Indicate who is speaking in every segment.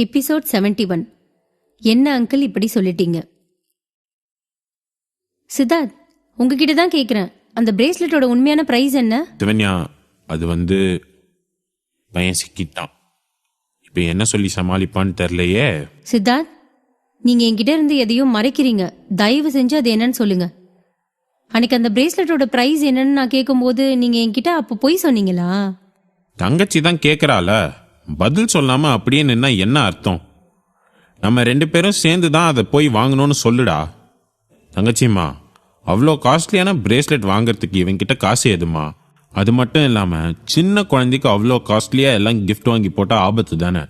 Speaker 1: Episode 71. என்ன uncle இப்படி சொல்லிட்டீங்க? சித்தார்த், உங்ககிட்ட தான் கேட்குறேன். அந்த பிரேஸ்லெட்டோட உண்மையான பிரைஸ் என்ன?
Speaker 2: சிவன்யா, அது பையன் சிக்கிட்டான். இப்போ என்ன சொல்லி சமாளிப்பான்னு தெரிலையே.
Speaker 1: சித்தார்த், நீங்க என்கிட்ட இருந்து எதையும் மறைக்கிறீங்க. தயவு செஞ்சு அது என்னன்னு சொல்லுங்க. அன்னைக்கு அந்த பிரேஸ்லெட்டோட பிரைஸ் என்னன்னு நான் கேட்கும்போது நீங்க என்கிட்ட அப்போ பொய் சொன்னீங்களா?
Speaker 2: தங்கச்சி தான் கேட்குறாள, பதில் சொல்லாமல் அப்படியே நின்னா என்ன அர்த்தம்? நம்ம 2 பேரும் சேர்ந்து தான் அதை போய் வாங்கணும்னு சொல்லுடா. தங்கச்சிம்மா, அவ்வளோ காஸ்ட்லியான பிரேஸ்லெட் வாங்குறதுக்கு இவங்கிட்ட காசு எதுமா? அது மட்டும் இல்லாமல் சின்ன குழந்தைக்கு அவ்வளோ காஸ்ட்லியாக எல்லாம் கிஃப்ட் வாங்கி போட்டால் ஆபத்து தானே.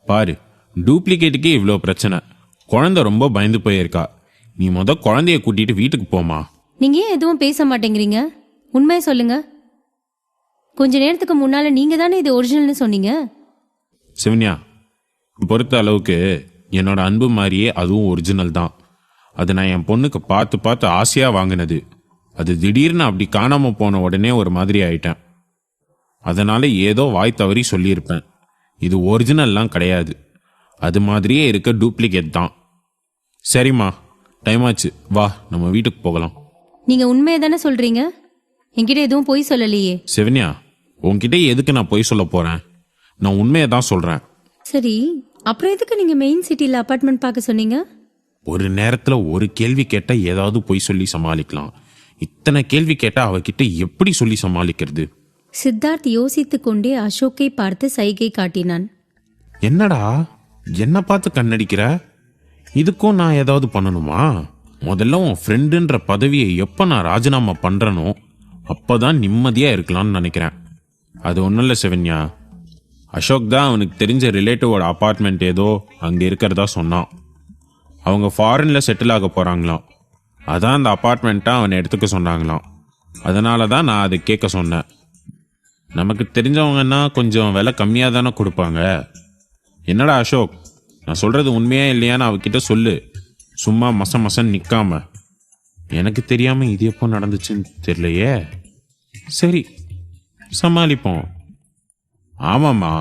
Speaker 2: பாரு, டூப்ளிகேட்டுக்கே இவ்வளோ பிரச்சனை. குழந்தை ரொம்ப பயந்து போயிருக்கா. நீ குழந்தைய கூட்டிட்டு வீட்டுக்கு போமா.
Speaker 1: நீங்க ஏன் எதுவும் பேச மாட்டேங்கிறீங்க? உண்மையை சொல்லுங்க. கொஞ்ச நேரத்துக்கு முன்னால நீங்க தானே இது ஒரிஜினல்னு சொன்னீங்க.
Speaker 2: சிவன்யா, பொறுத்த அளவுக்கு என்னோட அன்பு மாதிரியே அதுவும் ஒரிஜினல் தான். அது நான் என் பொண்ணுக்கு பார்த்து பார்த்து ஆசையாக வாங்கினது. அது திடீர்னு அப்படி காணாமல் போன உடனே ஒரு மாதிரி ஆயிட்டேன். அதனால ஏதோ வாய் தவறி சொல்லியிருப்பேன். இது ஒரிஜினல்லாம் கிடையாது, அது மாதிரியே இருக்க டூப்ளிகேட் தான். சரிம்மா, டைம் ஆச்சு, வா நம்ம வீட்டுக்கு போகலாம்.
Speaker 1: நீங்க உண்மையை தானே சொல்றீங்க? என்கிட்ட எதுவும் பொய் சொல்லலையே.
Speaker 2: சிவன்யா, உன்கிட்ட எதுக்கு நான் பொய் சொல்ல போறேன்? நான் உண்மையை தான் சொல்றேன்.
Speaker 1: சரி, அப்புறம் எதுக்கு நீங்க மெயின் சிட்டில அபார்ட்மெண்ட் பார்க்க சொன்னீங்க?
Speaker 2: ஒரு நேரத்துல ஒரு கேள்வி கேட்டா ஏதாவது பொய் சொல்லி சமாளிக்கலாம். இத்தனை கேள்வி கேட்டா அவகிட்ட எப்படி சொல்லி சமாளிக்கிறது?
Speaker 1: சித்தார்த் யோசித்துக் கொண்டே அசோக்கை பார்த்து சைகை காட்டினான்.
Speaker 2: என்னடா என்ன பார்த்து கண்ணடிக்கிற? இதுக்கும் நான் ஏதாவது பண்ணணுமா? முதல்ல உன் ஃப்ரெண்டுன்ற பதவியை எப்ப நான் ராஜினாமா பண்றனோ அப்பதான் நிம்மதியா இருக்கலாம்னு நினைக்கிறேன். அது ஒன்றும் இல்லை சிவன்யா, அசோக் தான் அவனுக்கு தெரிஞ்ச ரிலேட்டிவோட அப்பார்ட்மெண்ட் ஏதோ அங்கே இருக்கிறதா சொன்னான். அவங்க ஃபாரினில் செட்டில் ஆக போகிறாங்களாம். அதான் அந்த அப்பார்ட்மெண்ட்டை அவனை எடுத்துக்க சொன்னாங்களாம். அதனால தான் நான் அதை கேட்க சொன்னேன். நமக்கு தெரிஞ்சவங்கன்னா கொஞ்சம் விலை கம்மியாக தானே கொடுப்பாங்க. என்னடா அசோக், நான் சொல்கிறது உண்மையா இல்லையான்னு அவகிட்ட சொல்லு. சும்மா மசன்னு நிற்காம. எனக்கு தெரியாமல் இது எப்போ நடந்துச்சுன்னு தெரியலையே. சரி, சமாளிப்போம். ஆமாம்மா,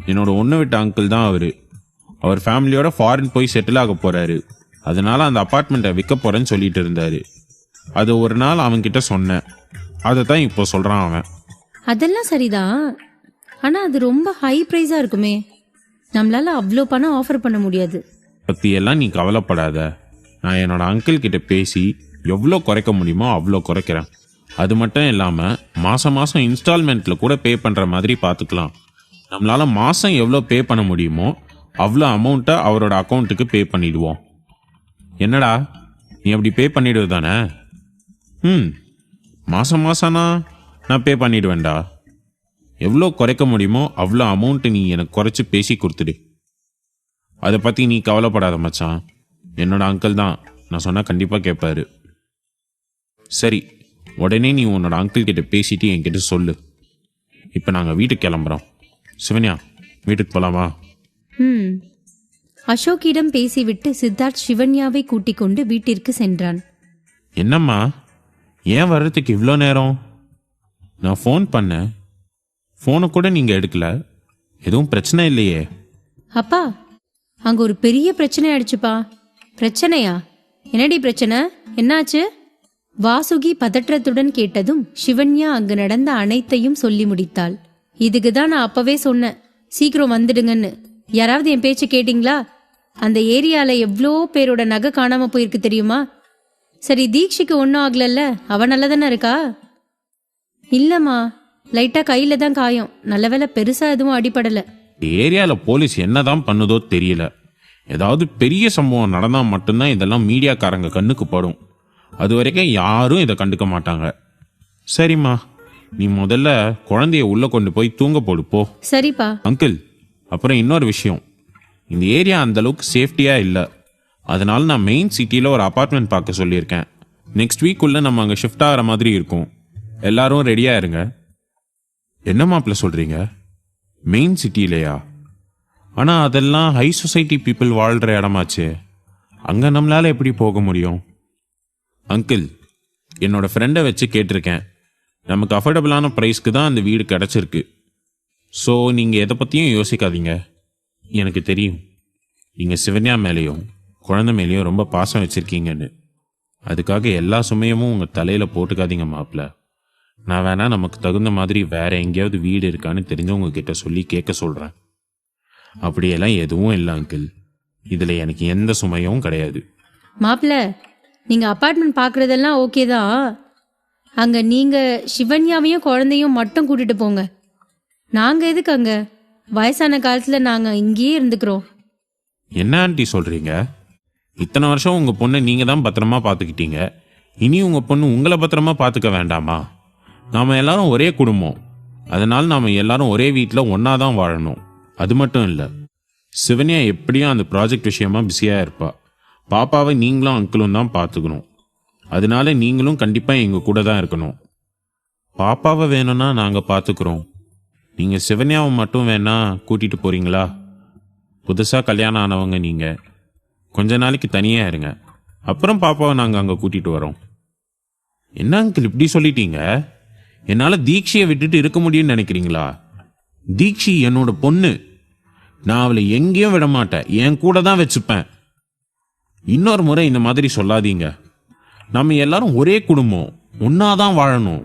Speaker 2: என்னோட ஒன்று விட்ட அங்கிள் தான் அவர் ஃபேமிலியோட ஃபாரின் போய் செட்டில் ஆக போறாரு. அதனால அந்த அப்பார்ட்மெண்ட்டை விற்க போறேன்னு சொல்லிட்டு இருந்தாரு. அது ஒரு நாள் அவன்கிட்ட சொன்னேன். அதை தான் இப்போ சொல்றான் அவன்.
Speaker 1: அதெல்லாம் சரிதான், ஆனா அது ரொம்ப ஹை பிரைஸா இருக்குமே. நம்மளால அவ்வளோ பணம் ஆஃபர் பண்ண முடியாது.
Speaker 2: பத்தியெல்லாம் நீ கவலைப்படாத. நான் என்னோட அங்கிள் கிட்ட பேசி எவ்வளோ குறைக்க முடியுமோ அவ்வளோ குறைக்கிறேன். அது மட்டும் இல்லாமல் மாதம் இன்ஸ்டால்மெண்ட்டில் கூட பே பண்ணுற மாதிரி பார்த்துக்கலாம். நம்மளால் மாதம் எவ்வளோ பே பண்ண முடியுமோ அவ்வளோ அமௌண்ட்டை அவரோட அக்கௌண்ட்டுக்கு பே பண்ணிடுவோம். என்னடா, நீ அப்படி பே பண்ணிடுவது தானே? மாதம்னா நான் பே பண்ணிடுவேன்டா. எவ்வளோ குறைக்க முடியுமோ அவ்வளோ அமௌண்ட்டு நீ எனக்கு குறைச்சி பேசி கொடுத்துடு. அதை பற்றி நீ கவலைப்படாத மச்சான். என்னோட அங்கிள் தான், நான் சொன்னால் கண்டிப்பாக கேட்பாரு. சரி, உடனே நீ உன்னோட அங்கிள் கிட்ட பேசிட்டு என்கிட்ட சொல்லு. இப்போ நாங்கள் வீட்டுக்கு கிளம்புறோம். சிவன்யா, வீட்டுக்கு போகலாமா?
Speaker 1: அசோக்கிடம் பேசிவிட்டு சித்தார்த் சிவன்யாவை கூட்டிக் கொண்டு வீட்டிற்கு சென்றான்.
Speaker 2: என்னம்மா, ஏன் வர்றதுக்கு இவ்வளோ நேரம்? நான் ஃபோன் பண்ணேன், ஃபோனை கூட நீங்கள் எடுக்கல. எதுவும் பிரச்சனை இல்லையே?
Speaker 1: அப்பா, அங்க ஒரு பெரிய பிரச்சனை ஆயிடுச்சுப்பா. பிரச்சனையா? என்னடி பிரச்சனை? என்னாச்சு? வாசுகி பதற்றத்துடன் கேட்டதும் சிவன்யா அங்கு நடந்த அனைத்தையும் சொல்லி முடித்தாள். இதுக்கு தான் நான் அப்பவே சொன்னேன், சீக்கிரம் வந்துடுங்கன்னு. யாராவது என் பேச்சு கேட்டீங்களா? அந்த ஏரியால எவ்வளோ பேரோட நகை காணாம போயிருக்கு தெரியுமா? சரி, தீக்ஷிக்கு ஒன்றும் ஆகலல்ல, அவ நல்லதானே இருக்கா? இல்லம்மா, லைட்டா கையில தான் காயம். நல்ல வேலை பெருசா எதுவும் அடிபடல.
Speaker 2: ஏரியால போலீஸ் என்னதான் பண்ணுதோ தெரியல. ஏதாவது பெரிய சம்பவம் நடந்தா மட்டும்தான் இதெல்லாம் மீடியாக்காரங்க கண்ணுக்கு படும். அது வரைக்கும் யாரும் இதை கண்டுக்க மாட்டாங்க. சரிம்மா, நீ முதல்ல குழந்தைய உள்ள கொண்டு போய் தூங்க போடு போ.
Speaker 1: சரிப்பா.
Speaker 2: அங்கிள், அப்புறம் இன்னொரு விஷயம், இந்த ஏரியா அந்த அளவுக்கு சேஃப்டியா இல்லை. அதனால நான் மெயின் சிட்டியில ஒரு அபார்ட்மெண்ட் பார்க்க சொல்லியிருக்கேன். நெக்ஸ்ட் வீக்குள்ள நம்ம அங்கே ஷிஃப்ட் ஆகிற மாதிரி இருக்கும். எல்லாரும் ரெடியா இருங்க. என்ன மாப்பிள்ள சொல்றீங்க? மெயின் சிட்டியிலையா? ஆனா அதெல்லாம் ஹை சொசைட்டி பீப்புள் வாழ்ற இடமாச்சு. அங்க நம்மளால எப்படி போக முடியும்? அங்கிள், என்னோட ஃப்ரெண்டை வச்சு கேட்டிருக்கேன். நமக்கு அஃபோர்டபுளான ப்ரைஸ்க்கு தான் அந்த வீடு கிடச்சிருக்கு. ஸோ நீங்கள் எதை பற்றியும் யோசிக்காதீங்க. எனக்கு தெரியும். நீங்கள் சிவன்யா மேலேயும் குழந்தை மேலேயும் ரொம்ப பாசம் வச்சுருக்கீங்கன்னு. அதுக்காக எல்லா சுமையமும் உங்கள் தலையில் போட்டுக்காதீங்க மாப்பிள்ள. நான் வேணா நமக்கு தகுந்த மாதிரி வேற எங்கேயாவது வீடு இருக்கான்னு தெரிஞ்சவங்க கிட்ட சொல்லி கேட்க சொல்கிறேன். அப்படியெல்லாம் எதுவும் இல்லை அங்கிள். இதில் எனக்கு எந்த சுமையும் கிடையாது.
Speaker 1: மாப்பிள்ள, நீங்க அபார்ட்மெண்ட் பார்க்கறதெல்லாம் ஓகே தான். அங்க நீங்க சிவன்யாவையும் குழந்தையும் மட்டும் கூட்டிட்டு போங்க. நாங்க எதுக்கு அங்க? வயசான காலத்துல நாங்க இங்கேயே இருந்துக்கிறோம்.
Speaker 2: என்ன ஆண்டி சொல்கிறீங்க? இத்தனை வருஷம் உங்கள் பொண்ணை நீங்கள் தான் பத்திரமா பார்த்துக்கிட்டீங்க. இனி உங்கள் பொண்ணு உங்களை பத்திரமா பார்த்துக்க வேண்டாமா? நாம் எல்லாரும் ஒரே குடும்பம். அதனால் நாம் எல்லாரும் ஒரே வீட்டில் ஒன்றா தான் வாழணும். அது மட்டும் இல்லை, சிவன்யா எப்படியும் அந்த ப்ராஜெக்ட் விஷயமா பிஸியாக இருப்பா. பாப்பாவை நீங்களும் அங்கிளும் தான் பார்த்துக்கணும். அதனால நீங்களும் கண்டிப்பாக எங்கள் கூட தான் இருக்கணும். பாப்பாவை வேணும்னா நாங்கள் பார்த்துக்குறோம். நீங்கள் சிவன்யாவை மட்டும் வேணா கூட்டிகிட்டு போகிறீங்களா? புதுசாக கல்யாணம் ஆனவங்க நீங்கள். கொஞ்ச நாளைக்கு தனியாக இருங்க. அப்புறம் பாப்பாவை நாங்கள் அங்கே கூட்டிகிட்டு வரோம். என்ன அங்கிள் இப்படி சொல்லிட்டீங்க? என்னால் தீக்ஷியை விட்டுட்டு இருக்க முடியும்னு நினைக்கிறீங்களா? தீக்ஷி என்னோட பொண்ணு. நான் அவளை எங்கேயும் விட மாட்டேன். என் கூட தான் வச்சுப்பேன். இன்னொரு முறை இந்த மாதிரி சொல்லாதீங்க. நம்ம எல்லாரும் ஒரே குடும்பம், ஒன்னாதான் வாழணும்.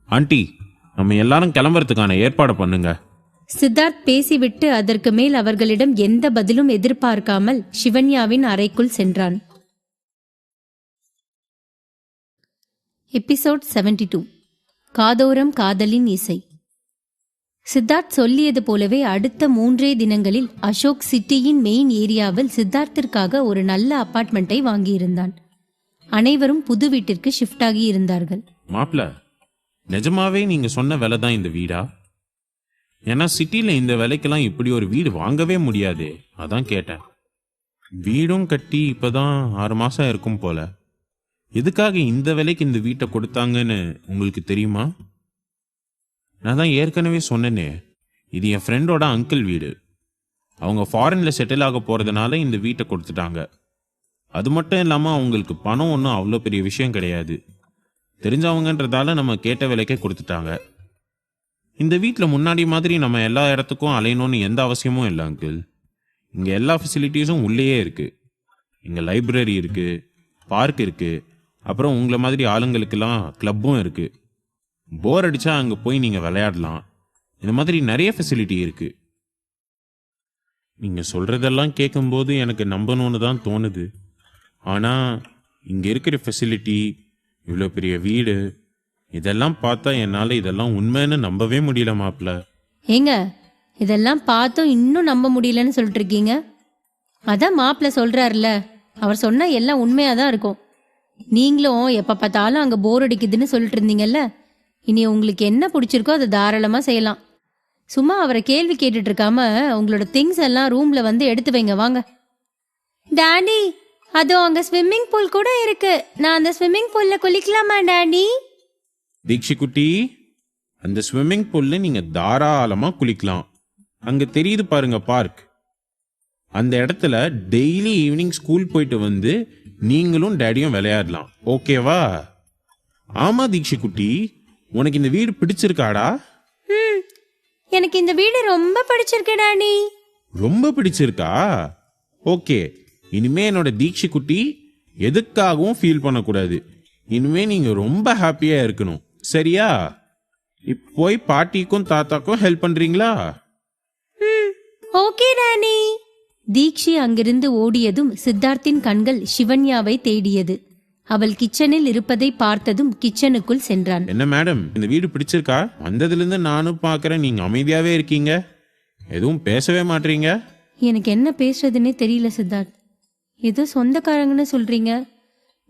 Speaker 2: ஆண்டி, நம்ம எல்லாரும் கிளம்புறதுக்கான ஏற்பாடு பண்ணுங்க.
Speaker 1: சித்தார்த் பேசிவிட்டு அதற்கு மேல் அவர்களிடம் எந்த பதிலும் எதிர்பார்க்காமல் சிவன்யாவின் அறைக்குள் சென்றான். எபிசோட் 72. காதோரம் காதலின் இசை. சித்தார்த் சொல்லியது போலவே அடுத்த 3 தினங்களில் அசோக் சிட்டியின் மெயின் ஏரியாவில் சித்தார்த்திற்காக ஒரு நல்ல அபார்ட்மெண்ட்டை வாங்கியிருந்தான். அனைவரும் புது வீட்டிற்கு ஷிஃப்ட் ஆகி இருந்தார்கள்.
Speaker 2: மாப்பிள்ள, நிஜமாவே நீங்க சொன்ன விலை தான் இந்த வீடா? ஏன்னா சிட்டியில் இந்த விலைக்கெல்லாம் இப்படி ஒரு வீடு வாங்கவே முடியாதே, அதான் கேட்டேன். வீடும் கட்டி இப்பதான் 6 மாசம் இருக்கும் போல. எதுக்காக இந்த விலைக்கு இந்த வீட்டை கொடுத்தாங்கன்னு உங்களுக்கு தெரியுமா? நான் தான் ஏற்கனவே சொன்னேனே, இது என் ஃப்ரெண்டோட அங்கிள் வீடு. அவங்க ஃபாரின்ல செட்டில் ஆக போறதுனால இந்த வீட்டை கொடுத்துட்டாங்க. அது மட்டும் இல்லாமல் அவங்களுக்கு பணம் ஒன்றும் அவ்வளோ பெரிய விஷயம் கிடையாது. தெரிஞ்சவங்கன்றதால நம்ம கேட்ட விலைக்கே கொடுத்துட்டாங்க. இந்த வீட்டில் முன்னாடி மாதிரி நம்ம எல்லா இடத்துக்கும் அலையணும்னு எந்த அவசியமும் இல்லை அங்கிள். இங்கே எல்லா ஃபெசிலிட்டிஸும் உள்ளேயே இருக்குது. இங்கே லைப்ரரி இருக்குது, பார்க் இருக்குது, அப்புறம் உங்களை மாதிரி ஆளுங்களுக்கெல்லாம் கிளப்பும் இருக்குது. போர் அடித்தா அங்கே போய் நீங்கள் விளையாடலாம். இந்த மாதிரி நிறைய ஃபெசிலிட்டி இருக்குது. நீங்கள் சொல்கிறதெல்லாம் கேட்கும்போது எனக்கு நம்பணும்னு தான் தோணுது. ஆனால் இங்கே இருக்கிற ஃபெசிலிட்டி, இவ்வளோ பெரிய வீடு, இதெல்லாம் பார்த்தா என்னால் இதெல்லாம் உண்மைன்னு நம்பவே முடியல மாப்பிள்ள.
Speaker 1: ஏங்க, இதெல்லாம் பார்த்தும் இன்னும் நம்ப முடியலன்னு சொல்லிட்டு இருக்கீங்க? அதான் மாப்பிள்ள சொல்றாருல, அவர் சொன்னா எல்லாம் உண்மையாக தான் இருக்கும். நீங்களும் எப்போ பார்த்தாலும் அங்கே போர் அடிக்குதுன்னு சொல்லிட்டு இருந்தீங்கல்ல, இனி உங்களுக்கு என்ன பிடிச்சிருக்கோ அதை தாராளமாக செய்யலாம். சும்மா அவரை கேள்வி கேட்டுட்டு இருக்காம உங்களோட திங்ஸ் எல்லாம் ரூம்ல வந்து எடுத்து வைங்க. வாங்க. டாடி, அதோ அங்க ஸ்விம்மிங் பூல் கூட இருக்கு. நான் அந்த ஸ்விம்மிங் பூல்ல குளிக்கலாமா டாடி?
Speaker 2: தீக்ஷி குட்டி, அந்த ஸ்விம்மிங் பூல்ல நீங்க தாராளமா குளிக்கலாம். அங்க தெரியுது பாருங்க பார்க். அந்த இடத்துல டெய்லி ஈவினிங் ஸ்கூல் போயிட்டு வந்து நீங்களும் டேடியும் விளையாடலாம். ஓகேவா? ஆமா தீக்ஷி குட்டி, உனக்கு இந்த வீடு பிடிச்சிருக்காடா?
Speaker 1: எனக்கு இந்த வீடு ரொம்ப பிடிச்சிருக்கு டாடி.
Speaker 2: ரொம்ப பிடிச்சிருக்கா? ஓகே. இனிமே என்னோட தீக்ஷி குட்டி எதுக்காகவும் ஃபீல் பண்ணக்கூடாது. இனிமே நீங்க ரொம்ப ஹாப்பியா இருக்கணும், சரியா? இப்போ போய் பாட்டிக்கும் தாத்தாக்கும் ஹெல்ப் பண்றீங்களா?
Speaker 1: Okay daddy. தீக்ஷி அங்கிருந்து ஓடியதும் சித்தார்த்தின் கண்கள் சிவன்யாவை தேடியது. அவள் கிச்சனில் இருப்பதை பார்த்ததும் கிச்சனுக்குள் சென்றான்.
Speaker 2: என்ன மேடம், இந்த வீடு பிடிச்சிருக்கா? வந்ததுல இருந்து நானும் பாக்குறேன், நீங்க அமைதியாவே இருக்கீங்க, எதுவும் பேசவே மாட்டீங்க.
Speaker 1: எனக்கு என்ன பேசுறதுன்னே தெரியல சித்தார்த். ஏதோ சொந்தக்காரங்கன்னு சொல்றீங்க,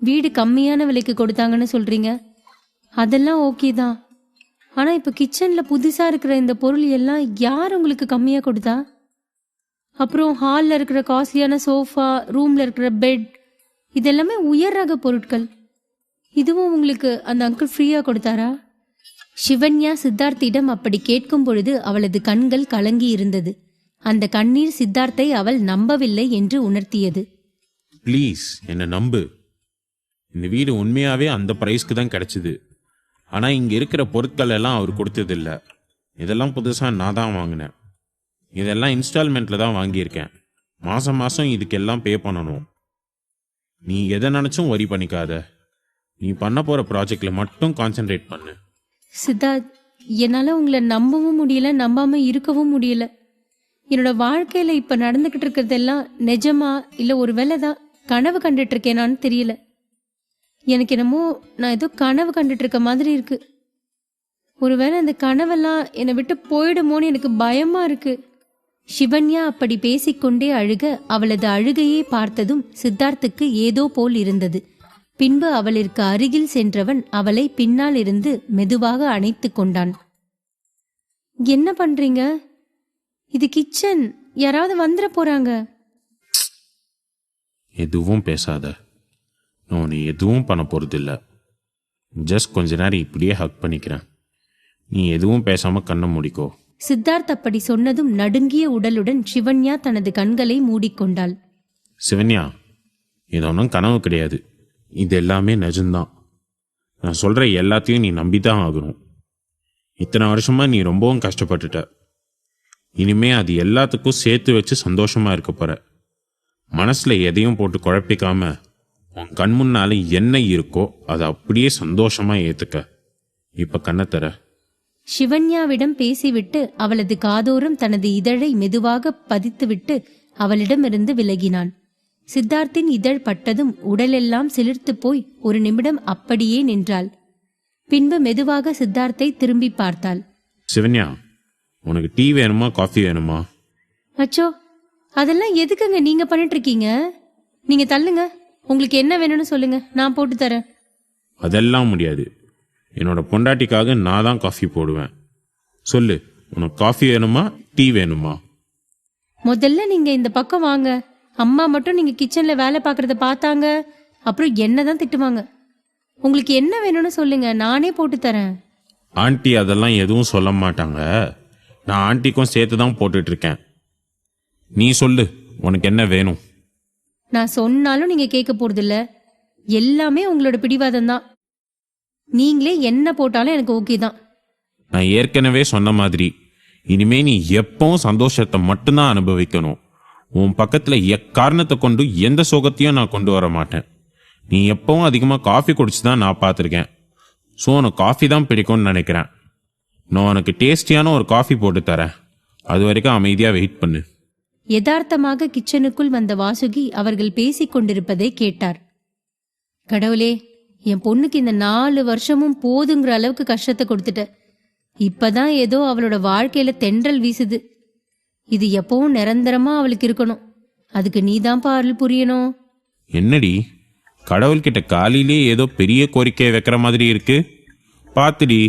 Speaker 1: வீடு கம்மியான விலைக்கு கொடுத்தாங்கன்னு சொல்றீங்க. அதெல்லாம் ஓகே தான். ஆனா இப்ப கிச்சன்ல புதுசா இருக்கிற இந்த பொருள் எல்லாம் யார் உங்களுக்கு கம்மியா கொடுத்தா? அப்புறம் ஹாலில் இருக்கிற காஸ்ட்லியான சோஃபா, ரூம்ல இருக்கிற பெட், இதெல்லாமே உயர் ரக பொருட்கள். இதுவும் உங்களுக்கு அந்த அங்கிள் ஃப்ரீயா கொடுத்தாரா? சிவன்யா சித்தார்த்திடம் அப்படி கேட்கும் பொழுது அவளது கண்கள் கலங்கி இருந்தது. அந்த கண்ணீர் சித்தார்த்தை அவள் நம்பவில்லை என்று உணர்த்தியது.
Speaker 2: ப்ளீஸ் என்ன நம்பு. இந்த வீடு உண்மையாவே அந்த பிரைஸ்க்கு தான் கிடைச்சிது. ஆனா இங்க இருக்கிற பொருட்கள் எல்லாம் அவர் கொடுத்ததில்ல. இதெல்லாம் புதுசா நான் தான் வாங்கினேன். இதெல்லாம் இன்ஸ்டால்மெண்ட்ல தான் வாங்கியிருக்கேன். மாசம் மாசம் இதுக்கெல்லாம் பே பண்ணணும். நீ எதை நினைச்சும் வரி பண்ணிக்காத. நீ பண்ண போற ப்ராஜெக்ட்ல மட்டும் கான்சென்ட்ரேட் பண்ணு.
Speaker 1: சித்தார்த், என்னால உங்களை நம்பவும் முடியல, நம்பாம இருக்கவும் முடியல. என்னோட வாழ்க்கையில இப்ப நடந்துகிட்டு இருக்கிறதெல்லாம் நிஜமா இல்ல ஒருவேளை தான் கனவு கண்டுட்டு இருக்கேனான்னு தெரியல. எனக்கு என்னமோ நான் ஏதோ கனவு கண்டுட்டு இருக்க மாதிரி இருக்கு. ஒருவேளை அந்த கனவெல்லாம் என்னை விட்டு போயிடுமோன்னு எனக்கு பயமா இருக்கு. சிவன்யா அப்படி பேசிக்கொண்டே அழுக அவளது அழுகையை பார்த்ததும் சித்தார்த்துக்கு ஏதோ போல் இருந்தது. பின்பு அவளிற்கு அருகில் சென்றவன் அவளை பின்னால் இருந்து மெதுவாக அணைத்து கொண்டான். என்ன பண்றீங்க? இது கிச்சன், யாராவது வந்துட போறாங்க.
Speaker 2: எதுவும் பேசாத. நான் உன்னை எதுவும் பண்ண போறதில்ல. ஜஸ்ட் கொஞ்ச நேரம் இப்படியே ஹக் பண்ணிக்கிறேன். நீ எதுவும் பேசாம கண்ணை மூடிக்கோ.
Speaker 1: சித்தார்த் அப்படி சொன்னதும் நடுங்கிய உடலுடன் சிவன்யா தனது கண்களை மூடிக்கொண்டாள்.
Speaker 2: சிவன்யா, இது ஒன்றும் கனவு கிடையாது. இது எல்லாமே நிஜம்தான். நான் சொல்ற எல்லாத்தையும் நீ நம்பிதான் ஆகணும். இத்தனை வருஷமா நீ ரொம்பவும் கஷ்டப்பட்டுட்ட. இனிமே அது எல்லாத்துக்கும் சேர்த்து வச்சு சந்தோஷமா இருக்க போற. மனசுல எதையும் போட்டு குழப்பிக்காம உன் கண் முன்னால என்ன இருக்கோ அதை அப்படியே சந்தோஷமா ஏத்துக்க. இப்ப கண்ணை தர.
Speaker 1: சிவன்யாவிடம் பேசிவிட்டு அவளது காதோரம் தனது இதழை மெதுவாக பதித்துவிட்டு அவளிடமிருந்து விலகினான். சித்தார்த்தின் இதழ் பட்டதும் உடலெல்லாம் சிலிர்த்து போய் ஒரு நிமிடம் அப்படியே நின்றாள். பின்பு மெதுவாக சித்தார்த்தை திரும்பி பார்த்தாள்.
Speaker 2: சிவன்யா, உனக்கு டீ வேணுமா காஃபி வேணுமா?
Speaker 1: அச்சோ, அதெல்லாம் எதுக்குங்க நீங்க பண்ணிட்டு இருக்கீங்க? நீங்க தள்ளுங்க. உங்களுக்கு என்ன வேணும்னு சொல்லுங்க, நான் போட்டு தரேன்.
Speaker 2: அதெல்லாம் முடியாது. என்னோட பொண்டாட்டிக்காக நான் தான் காஃபி போடுவேன். சொல்லு, உனக்கு காஃபி வேணுமா டீ வேணுமா?
Speaker 1: முதல்ல நீங்க இந்த பக்கம் வாங்க. அம்மா மட்டும் நீங்க கிச்சன்ல வேலை பார்க்கறத பார்த்தாங்க, அப்புறம் என்னதான் திட்டுவாங்க. உங்களுக்கு என்ன வேணும்னு சொல்லுங்க, நானே போட்டு தரேன்.
Speaker 2: ஆண்டி அதெல்லாம் எதுவும் சொல்ல மாட்டாங்க. நான் ஆண்டிக்கும் சேர்த்து தான் போட்டுட்டு இருக்கேன். நீ சொல்லு, உனக்கு என்ன வேணும்?
Speaker 1: நான் சொன்னாலும் நீங்க கேட்க போறதில்ல. எல்லாமே உங்களோட பிடிவாதம் தான். நீங்களே என்ன போட்டாலும் எனக்கு ஓகே தான்.
Speaker 2: நான் ஏற்கனவே சொன்ன மாதிரி இனிமே நீ எப்பவும் சந்தோஷத்தை மட்டும்தான் அனுபவிக்கணும். உன் பக்கத்துல எக்காரணத்தை கொண்டு எந்த சோகத்தையும் நான் கொண்டு வர மாட்டேன். நீ எப்பவும் அதிகமாக காஃபி குடிச்சு தான் நான் பார்த்துருக்கேன். ஸோ உனக்கு காஃபி தான் பிடிக்கும்னு நினைக்கிறேன். நான் உனக்கு டேஸ்டியான ஒரு காஃபி போட்டு தரேன். அது வரைக்கும் அமைதியாக வெயிட் பண்ணு.
Speaker 1: யதார்த்தமாக கிச்சனுக்குள் வந்த வாசுகி அவர்கள் பேசிக் கொண்டிருப்பதை கேட்டார். கடவுளே, என் பொண்ணுக்கு இந்த 4 வருஷமும் போதுங்கிற அளவுக்கு கஷ்டத்தை கொடுத்துட்ட. இப்பதான் ஏதோ அவளோட வாழ்க்கையில தென்றல் வீசுது. இது எப்பவும் நிரந்தரமா அவளுக்கு இருக்கணும். அதுக்கு நீதான்ப்பா அருள் புரியணும்.
Speaker 2: என்னடி, கடவுள்கிட்ட காலையிலே ஏதோ பெரிய கோரிக்கையை வைக்கிற மாதிரி இருக்கு. பாத்துடி,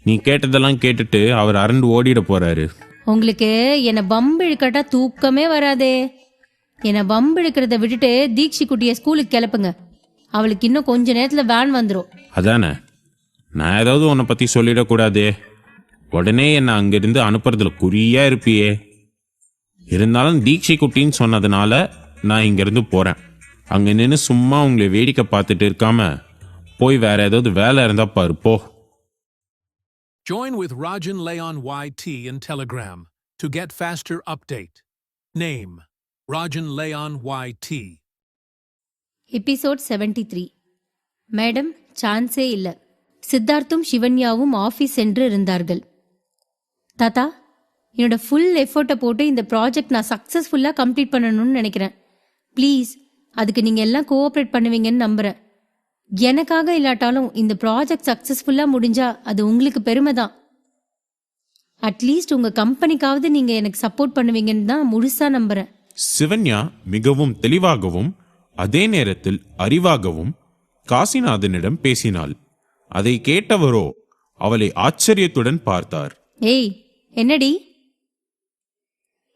Speaker 2: நீ கேட்டதெல்லாம் கேட்டுட்டு அவர் அரண்டு ஓடிட போறாரு.
Speaker 1: உங்களுக்கு என்னை வம்பு இழுக்கட்டா தூக்கமே வராதே. என்னை வம்பு இழுக்கிறத விட்டுட்டு தீக்ஷி குட்டிய ஸ்கூலுக்கு கிளப்புங்க. அவளுக்கு இன்னும் கொஞ்ச நேரத்துல வேன் வந்துடும்.
Speaker 2: அதானே, நான் ஏதாவது உன்னை பத்தி சொல்லிடக்கூடாதே. உடனே என்னை அங்கிருந்து அனுப்புறதுல குறியா இருப்பியே. இருந்தாலும் தீக்ஷி குட்டின்னு சொன்னதுனால நான் இங்கிருந்து போறேன். அங்க நின்று சும்மா உங்களை வேடிக்கை பார்த்துட்டு இருக்காம போய் வேற ஏதாவது வேலை இருந்தா பாரு போ.
Speaker 3: Join with Rajan Leon YT in Telegram to get faster update. Name: Rajan Leon YT.
Speaker 1: Episode 73. Madam, சான்ஸே இல்ல. சித்தார்த்தும் சிவன்யாவும் ஆபீஸ் சென்று இருந்தார்கள். தாத்தா, என்னோட ஃபுல் எஃபோர்ட்டை போட்டு இந்த ப்ராஜெக்ட் நான் சக்ஸஸ்ஃபுல்லாக கம்ப்ளீட் பண்ணணும்னு நினைக்கிறேன். ப்ளீஸ், அதுக்கு நீங்கள் எல்லாம் கோஆப்ரேட் பண்ணுவீங்கன்னு நம்புகிறேன். எனக்காக இல்லாட்டாலும் இந்த ப்ராஜெக்ட் சக்ஸஸ்ஃபுல்லாக முடிஞ்சா அது உங்களுக்கு பெருமை தான். அட்லீஸ்ட் உங்கள் கம்பெனிக்காவது நீங்கள் எனக்கு சப்போர்ட் பண்ணுவீங்கன்னு தான் முழுசாக நம்புகிறேன்.
Speaker 2: சிவன்யா மிகவும் தெளிவாகவும் அதே நேரத்தில் அறிவாகவும் காசிநாதனிடம் பேசினாள். அதை கேட்டவரோ அவளை ஆச்சரியத்துடன் பார்த்தார்.
Speaker 1: ஏய், என்னடி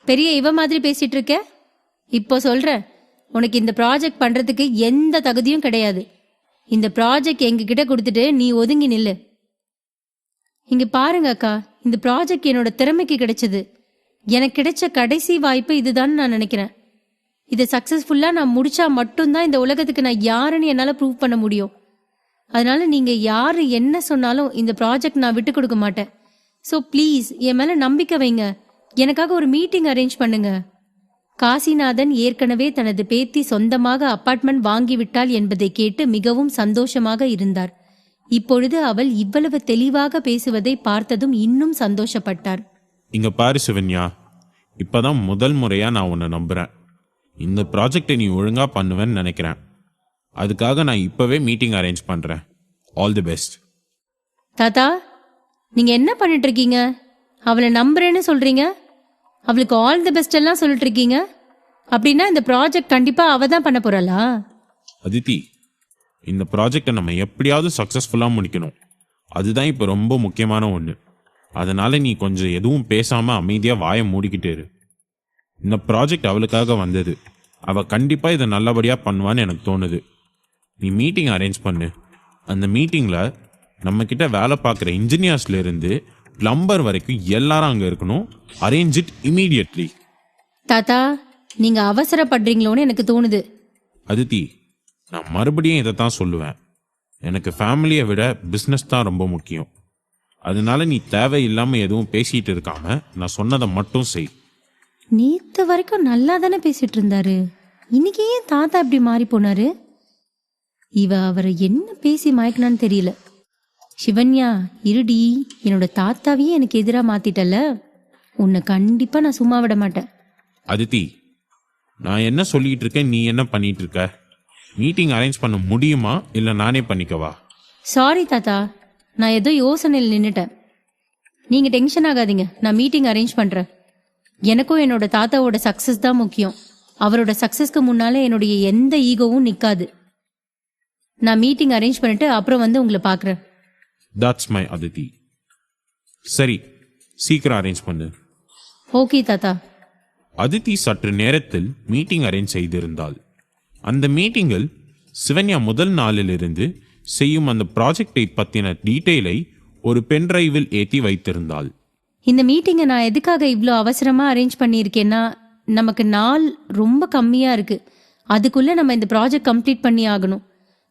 Speaker 1: பெரிய இவ மாதிரி பேசிட்டு இருக்க? இப்போ சொல்றேன், உனக்கு இந்த ப்ராஜெக்ட் பண்றதுக்கு எந்த தகுதியும் கிடையாது. இந்த ப்ராஜெக்ட் எங்ககிட்ட கொடுத்துட்டு நீ ஒதுங்கி நில்லு. இங்க பாருங்க அக்கா, இந்த ப்ராஜெக்ட் என்னோட திறமைக்கு கிடைச்சது. எனக்கு கிடைச்ச கடைசி வாய்ப்பு இதுதான் நான் நினைக்கிறேன். இதை சக்சஸ்ஃபுல்லா நான் முடிச்சா மட்டும்தான் இந்த உலகத்துக்கு நான் யாருன்னு என்னால ப்ரூவ் பண்ண முடியும். அதனால நீங்க யாரு என்ன சொன்னாலும் இந்த ப்ராஜெக்ட் நான் விட்டு கொடுக்க மாட்டேன். ஸோ ப்ளீஸ் என் மேல நம்பிக்கை வைங்க. எனக்காக ஒரு மீட்டிங் அரேஞ்ச் பண்ணுங்க. காசிநாதன் ஏற்கனவே தனது பேத்தி சொந்தமாக அபார்ட்மெண்ட் வாங்கிவிட்டாள் என்பதை கேட்டு மிகவும் சந்தோஷமாக இருந்தார். இப்பொழுது அவள் இவ்வளவு தெளிவாக பேசுவதை பார்த்ததும் இன்னும் சந்தோஷப்பட்டார்.
Speaker 2: இங்க பாரு சிவன்யா, இப்பதான் முதல் முறையா நான் உன்னை நம்புறேன். இந்த ப்ராஜெக்டை நீ ஒழுங்கா பண்ணுவேன்னு நினைக்கிறேன். அதுக்காக நான் இப்பவே மீட்டிங் அரேஞ்ச் பண்றேன். All the best.
Speaker 1: தாத்தா, நீங்க என்ன பண்ணிட்டு இருக்கீங்க? அவளை நம்புறேன்னு சொல்றீங்க, அவளுக்கு ஆல் தி பெஸ்ட் எல்லாம் சொல்லிட்டு இருக்கீங்க. அப்படின்னா இந்த ப்ராஜெக்ட் கண்டிப்பா அவ தான் பண்ண போறாளா?
Speaker 2: அதித்தி, இந்த ப்ராஜெக்டை நம்ம எப்படியாவது சக்ஸஸ்ஃபுல்லாக முடிக்கணும். அதுதான் இப்போ ரொம்ப முக்கியமான ஒன்று. அதனால நீ கொஞ்சம் எதுவும் பேசாம அமைதியாக வாயை மூடிக்கிட்டே இரு. இந்த ப்ராஜெக்ட் அவளுக்காக வந்தது. அவள் கண்டிப்பாக இதை நல்லபடியாக பண்ணுவான்னு எனக்கு தோணுது. நீ மீட்டிங் அரேஞ்ச் பண்ணு. அந்த மீட்டிங்கில் நம்மக்கிட்ட வேலை பார்க்குற இன்ஜினியர்ஸ்லேருந்து பிளம்பர் வரைக்கும் எல்லாரும் அங்கே இருக்கணும். Arrange it immediately.
Speaker 1: தாத்தா, நீங்க அவசரப்படுறீங்களோன்னு எனக்கு தோணுது.
Speaker 2: அதித்தி, நான் மறுபடியும் இதை தான் சொல்லுவேன். எனக்கு ஃபேமிலியை விட பிஸ்னஸ் தான் ரொம்ப முக்கியம். அதனால நீ தேவையில்லாமல் எதுவும் பேசிகிட்டு இருக்காம நான் சொன்னதை மட்டும் செய்.
Speaker 1: நேத்து வரைக்கும் நல்லா தானே பேசிட்டு இருந்தாரு, இன்னைக்கு ஏன் தாத்தா இப்படி மாறி போனாரு? இவ அவரை என்ன பேசி மயக்கினான்னு தெரியல. சிவன்யா, இருடி, என்னோட தாத்தாவையே எனக்கு எதிராக மாத்திட்டல. உன்னை கண்டிப்பா நான் சும்மா விட மாட்டேன்.
Speaker 2: அதித்தி, நான் என்ன சொல்லிட்டு இருக்கேன், நீ என்ன பண்ணிட்டு இருக்க? மீட்டிங் அரேஞ்ச் பண்ண முடியுமா இல்லை நானே பண்ணிக்கவா?
Speaker 1: சாரி தாத்தா, நான் ஏதோ யோசனையில் நின்றுட்டேன். நீங்க டென்ஷன் ஆகாதீங்க, நான் மீட்டிங் அரேஞ்ச் பண்றேன். எனக்கும் என்னோட தாத்தாவோட சக்சஸ் தான் முக்கியம். அவரோட சக்சஸ்க்கு முன்னால என்னுடைய எந்த ஈகோவும் நிக்காது. நான் மீட்டிங் அரேஞ்ச் பண்ணிட்டு அப்புறம் வந்து உங்களை பார்க்குறேன்.
Speaker 2: That's my Aditi. சரி, சீக்கிரம் அரேஞ்ச் பண்ணு.
Speaker 1: ஓகே தாத்தா.
Speaker 2: அதித்தி சற்று நேரத்தில் மீட்டிங் அரேஞ்ச் செய்திருந்தாள். அந்த மீட்டிங்கில் சிவன்யா முதல் நாளிலிருந்து செய்யும் அந்த ப்ராஜெக்டை பற்றின டீட்டெயிலை ஒரு பென்டிரைவில் ஏற்றி வைத்திருந்தாள்.
Speaker 1: இந்த மீட்டிங்கை நான் எதுக்காக இவ்வளோ அவசரமாக அரேஞ்ச் பண்ணியிருக்கேன்னா, நமக்கு நாள் ரொம்ப கம்மியாக இருக்குது. அதுக்குள்ளே நம்ம இந்த ப்ராஜெக்ட் கம்ப்ளீட் பண்ணி ஆகணும்.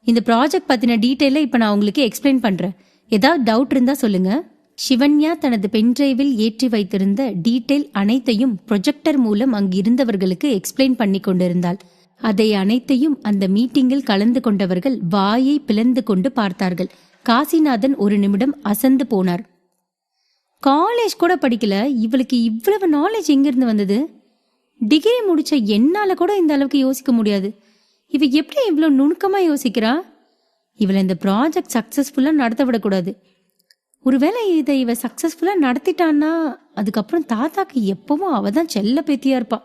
Speaker 1: இந்த ப்ராஜெக்ட் பற்றின டீட்டெயிலை இப்போ நான் உங்களுக்கு எக்ஸ்பிளைன் பண்ணுறேன். ஏதாவது டவுட் இருந்தால் சொல்லுங்கள். சிவன்யா தனது பென்டிரைவில் ஏற்றி வைத்திருந்த டீட்டெயில் அனைத்தையும் ப்ரொஜெக்டர் மூலம் அங்கு இருந்தவர்களுக்கு எக்ஸ்பிளைன் பண்ணி கொண்டிருந்தாள். அதை அனைத்தையும் அந்த மீட்டிங்கில் கலந்து கொண்டவர்கள் வாயை பிளந்து கொண்டு பார்த்தார்கள். காசிநாதன் ஒரு நிமிடம் அசந்து போனார். காலேஜ் கூட படிக்கல, இவளுக்கு இவ்வளவு நாலேஜ் எங்கிருந்து வந்தது? டிகிரி முடிச்ச என்னால கூட இந்த அளவுக்கு யோசிக்க முடியாது. இவ எப்படி இவ்வளவு நுணுக்கமா யோசிக்கிறா? இவளை இந்த ப்ராஜெக்ட் சக்சஸ்ஃபுல்லா நடத்த விடக்கூடாது. ஒருவேளை இதை இவ சக்சஸ்ஃபுல்லா நடத்திட்டான்னா அதுக்கப்புறம் தாத்தாக்கு எப்பவும் அவ தான் செல்ல பேத்தியா இருப்பா.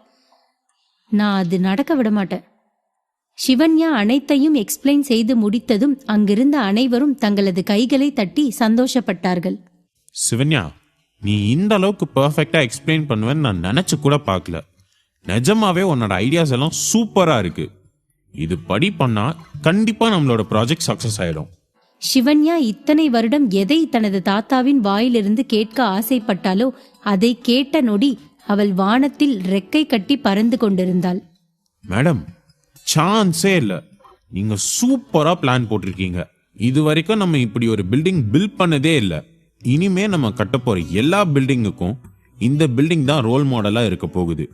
Speaker 1: நான் அது நடக்க விட மாட்டேன். சிவன்யா அனைத்தையும் எக்ஸ்பிளைன் செய்து முடித்ததும் அங்கிருந்த அனைவரும் தங்களது கைகளை தட்டி சந்தோஷப்பட்டார்கள்.
Speaker 2: சிவன்யா, நீ இந்த அளவுக்கு பர்ஃபெக்டா எக்ஸ்பிளைன் பண்ணுவேன்னு நான் நினைச்சு கூட பார்க்கல. நிஜமாவே உன்னோட ஐடியாஸ் எல்லாம் சூப்பரா இருக்கு. இது படி பண்ணா கண்டிப்பா நம்மளோட ப்ராஜெக்ட் சக்சஸ் ஆயிடும்.
Speaker 1: சிவன்யா இத்தனை வருடம் எதை தனது தாத்தாவின் வாயிலிருந்து கேட்க ஆசைப்பட்டாலோ அதை கேட்ட நொடி அவள் வானத்தில் ரெக்கை கட்டி பறந்து கொண்டிருந்தாள்.
Speaker 2: மேடம், சான்ஸே இல்லை. நீங்க சூப்பரா பிளான் போட்டிருக்கீங்க. இது வரைக்கும் நம்ம இப்படி ஒரு பில்டிங் பில்ட் பண்ணதே இல்லை. இனிமே நம்ம கட்ட போற எல்லா பில்டிங்குக்கும் இந்த பில்டிங் தான் ரோல் மாடலா இருக்க போகுது.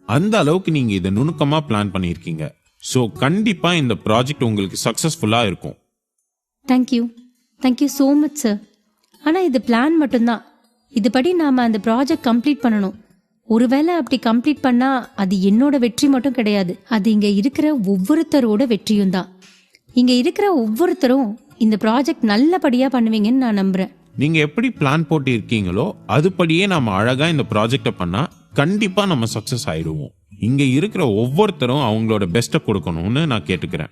Speaker 2: அந்த அளவுக்கு நீங்க இதை நுணுக்கமா பிளான் பண்ணியிருக்கீங்க. ஸோ கண்டிப்பா இந்த ப்ராஜெக்ட் உங்களுக்கு சக்சஸ்ஃபுல்லா இருக்கும்.
Speaker 1: Thank you so much sir. ஆனால் இது பிளான் மட்டும்தான். இதுபடி நாம் அந்த ப்ராஜெக்ட் கம்ப்ளீட் பண்ணணும். ஒருவேளை அப்படி கம்ப்ளீட் பண்ணா அது என்னோட வெற்றி மட்டும் கிடையாது, அது இங்க இருக்கிற ஒவ்வொருத்தரோட வெற்றியும் தான். இங்க இருக்கிற ஒவ்வொருத்தரும் இந்த ப்ராஜெக்ட் நல்லபடியா பண்ணுவீங்கன்னு நான் நம்புறேன்.
Speaker 2: நீங்க எப்படி பிளான் போட்டு இருக்கீங்களோ அதுபடியே நம்ம அழகா இந்த ப்ராஜெக்டை பண்ணா கண்டிப்பா நம்ம சக்சஸ் ஆயிடுவோம். இங்க இருக்கிற ஒவ்வொருத்தரும் அவங்களோட பெஸ்ட்டை கொடுக்கணும்னு நான் கேட்டுக்கிறேன்.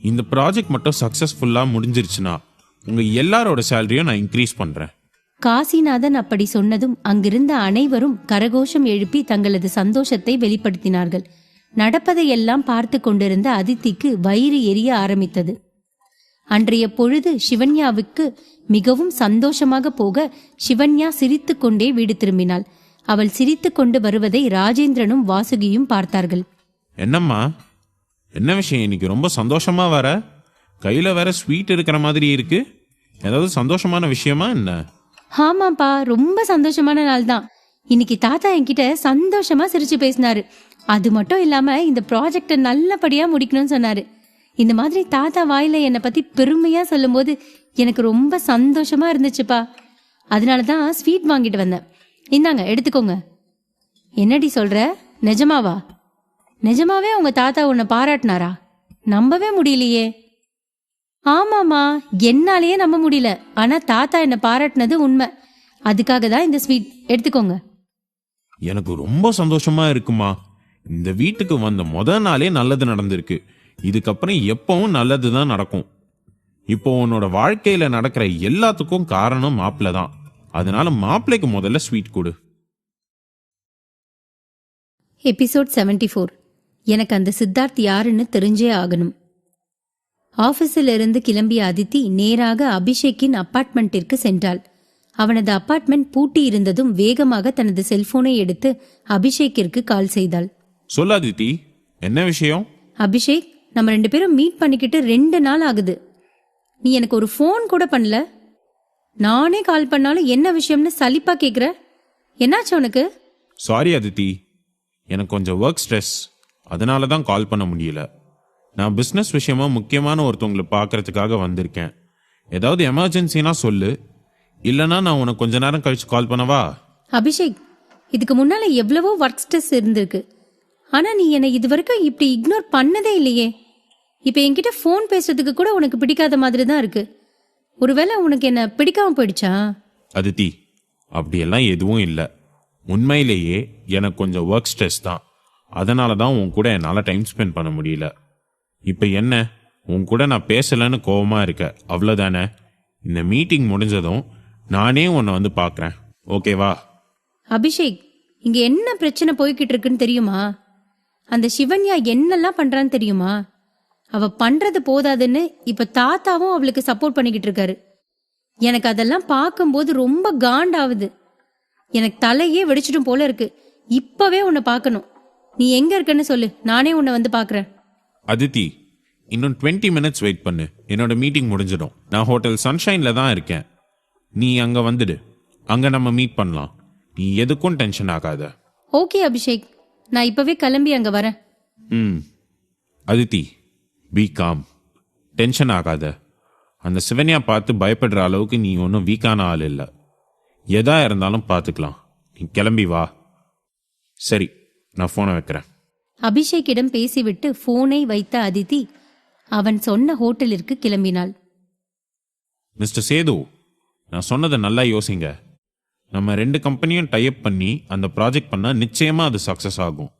Speaker 2: இந்த ப்ராஜெக்ட் மட்டும் சக்சஸ்ஃபுல்லா முடிஞ்சிருச்சுன்னா உங்க எல்லாரோட சேலரியும் நான் இன்க்ரீஸ் பண்றேன்.
Speaker 1: காசிநாதன் அப்படி சொன்னதும் அங்கிருந்த அனைவரும் கரகோஷம் எழுப்பி தங்களது சந்தோஷத்தை வெளிப்படுத்தினார்கள். நடப்பதையெல்லாம் பார்த்து கொண்டிருந்த அதித்திக்கு வயிறு எரிய ஆரம்பித்தது. அன்றைய பொழுது சிவன்யாவுக்கு மிகவும் சந்தோஷமாக போக சிவன்யா சிரித்து கொண்டே வீடு திரும்பினாள். அவள் சிரித்து கொண்டு வருவதை ராஜேந்திரனும் வாசுகியும் பார்த்தார்கள்.
Speaker 2: என்னம்மா, என்ன விஷயம்? இன்னைக்கு ரொம்ப சந்தோஷமா வர, கையில வேற ஸ்வீட் இருக்கிற மாதிரி இருக்கு. ஏதாவது சந்தோஷமான விஷயமா என்ன?
Speaker 1: ஆமாப்பா, ரொம்ப சந்தோஷமான நாள் தான். இன்னைக்கு தாத்தா என்கிட்ட சந்தோஷமா சிரிச்சு பேசினாரு. அது மட்டும் இல்லாம இந்த ப்ராஜெக்ட நல்லபடியா முடிக்கணும்னு சொன்னாரு. இந்த மாதிரி தாத்தா வாயில என்னை பத்தி பெருமையா சொல்லும் போது எனக்கு ரொம்ப சந்தோஷமா இருந்துச்சுப்பா. அதனாலதான் ஸ்வீட் வாங்கிட்டு வந்தேன். இந்தாங்க எடுத்துக்கோங்க. என்னடி சொல்ற? நிஜமாவா? நிஜமாவே உங்க தாத்தா உன்னை பாராட்டினாரா? நம்பவே முடியலையே. ஆமாமா, என்னாலேயே நம்ப முடியல. ஆனா தாத்தா என்ன பாராட்டினது உண்மை. அதுக்காக தான் இந்த ஸ்வீட் எடுத்துக்கோங்க.
Speaker 2: எனக்கு ரொம்ப சந்தோஷமா இருக்குமா. இந்த வீட்டுக்கு வந்த நாளே நல்லது நடந்திருக்கு. இதுக்கப்புறம் எப்பவும் நல்லதுதான் நடக்கும். இப்போ உன்னோட வாழ்க்கையில நடக்கிற எல்லாத்துக்கும் காரணம் மாப்பிள்ள தான். அதனால மாப்பிள்ளைக்கு முதல்ல ஸ்வீட் கொடு.
Speaker 1: எபிசோட் 74. எனக்கு அந்த சித்தார்த் யாருன்னு தெரிஞ்சே ஆகணும். ஆபீஸில் இருந்து கிளம்பிய அதித்தி நேராக அபிஷேக்கின் அபார்ட்மெண்ட்டிற்கு சென்றாள். அவனது அபார்ட்மெண்ட் பூட்டி இருந்ததும் வேகமாக தனது செல்போனை எடுத்து அபிஷேக்கிற்கு கால் செய்தாள்.
Speaker 2: சொல்ல அதித்தி, என்ன விஷயம்?
Speaker 1: அபிஷேக், நம்ம 2 பேரும் மீட் பண்ணிக்கிட்டு 2 நாள் ஆகுது. நீ எனக்கு ஒரு ஃபோன் கூட பண்ணல. நானே கால் பண்ணாலும் என்ன விஷயம்னு சலிப்பா கேக்குற. என்னாச்சு உனக்கு?
Speaker 2: சாரி அதித்தி, எனக்கு கொஞ்சம் ஒர்க் ஸ்ட்ரெஸ். அதனால தான் கால் பண்ண முடியல. நான் பிஸ்னஸ் விஷயமா முக்கியமான ஒருத்தவங்களை பார்க்கறதுக்காக வந்திருக்கேன். ஏதாவது எமர்ஜென்சினா சொல்லு, இல்லைன்னா நான் உனக்கு கொஞ்ச நேரம் கழிச்சு கால் பண்ணவா?
Speaker 1: அபிஷேக், இதுக்கு முன்னால எவ்வளவோ ஒர்க் ஸ்ட்ரெஸ் இருந்திருக்கு. ஆனா நீ என்னை இதுவரைக்கும் இப்படி இக்னோர் பண்ணதே இல்லையே. இப்ப என்கிட்ட ஃபோன் பேசுறதுக்கு கூட உனக்கு பிடிக்காத மாதிரி தான் இருக்கு. ஒருவேளை உனக்கு என்ன பிடிக்காம போயிடுச்சா?
Speaker 2: அதித்தி, அப்படியெல்லாம் எதுவும் இல்லை. உண்மையிலேயே எனக்கு கொஞ்சம் ஒர்க் ஸ்ட்ரெஸ் தான். அதனால தான் உன் கூட என்னால் டைம் ஸ்பெண்ட் பண்ண முடியல. இப்போ என்ன, உன் கூட நான் பேசலைன்னு கோவமா இருக்க, அவ்வளோதானே? இந்த மீட்டிங் முடிஞ்சதும் நானே உன்னை வந்து பார்க்குறேன், ஓகேவா?
Speaker 1: அபிஷேக், இங்க என்ன பிரச்சனை போய்கிட்டு இருக்குன்னு தெரியுமா? அந்த சிவன்யா என்னெல்லாம் பண்றான்னு தெரியுமா? அவ பண்றது போதாதுன்னு இப்ப தாத்தாவும் அவளுக்கு சப்போர்ட் பண்ணிக்கிட்டு இருக்காரு. எனக்கு அதெல்லாம் பார்க்கும்போது ரொம்ப காண்டாவுது. எனக்கு தலையே வெடிச்சிட்டும் போல இருக்கு. இப்பவே உன்னை பார்க்கணும். நீ எங்க இருக்கன்னு சொல்லு, நானே உன்னை வந்து பார்க்கறேன்.
Speaker 2: அதித்தி, இன்னும் 20 மினிட்ஸ் வெயிட் பண்ணு. என்னோட மீட்டிங் முடிஞ்சிடும். நான் ஹோட்டல் சன்ஷைன்ல தான் இருக்கேன். நீ அங்க வந்துடு. அங்க நம்ம மீட் பண்ணலாம். நீ எதுக்கும் டென்ஷன் ஆகாத.
Speaker 1: ஓகே அபிஷேக், நான் இப்பவே கிளம்பி அங்க வரேன்.
Speaker 2: Aditi, B com. டென்ஷன் ஆகாத. அந்த சிவன்யா பார்த்து பயப்படுற அளவுக்கு நீ ஒன்றும் வீக்கான ஆள் இல்லை. எதா இருந்தாலும் பார்த்துக்கலாம். நீ கிளம்பி வா. சரி, நான் ஃபோனை வைக்கிறேன்.
Speaker 1: அபிஷேக்கிடம் பேசிவிட்டு போனை வைத்த அதித்தி அவன் சொன்ன ஹோட்டலிற்கு கிளம்பினாள்.
Speaker 2: மிஸ்டர் சேது, நான் சொன்னதை நல்லா யோசிங்க. நம்ம 2 கம்பெனியும் டைப் பண்ணி அந்த ப்ராஜெக்ட் பண்ணால் நிச்சயமாக அது சக்ஸஸ் ஆகும்.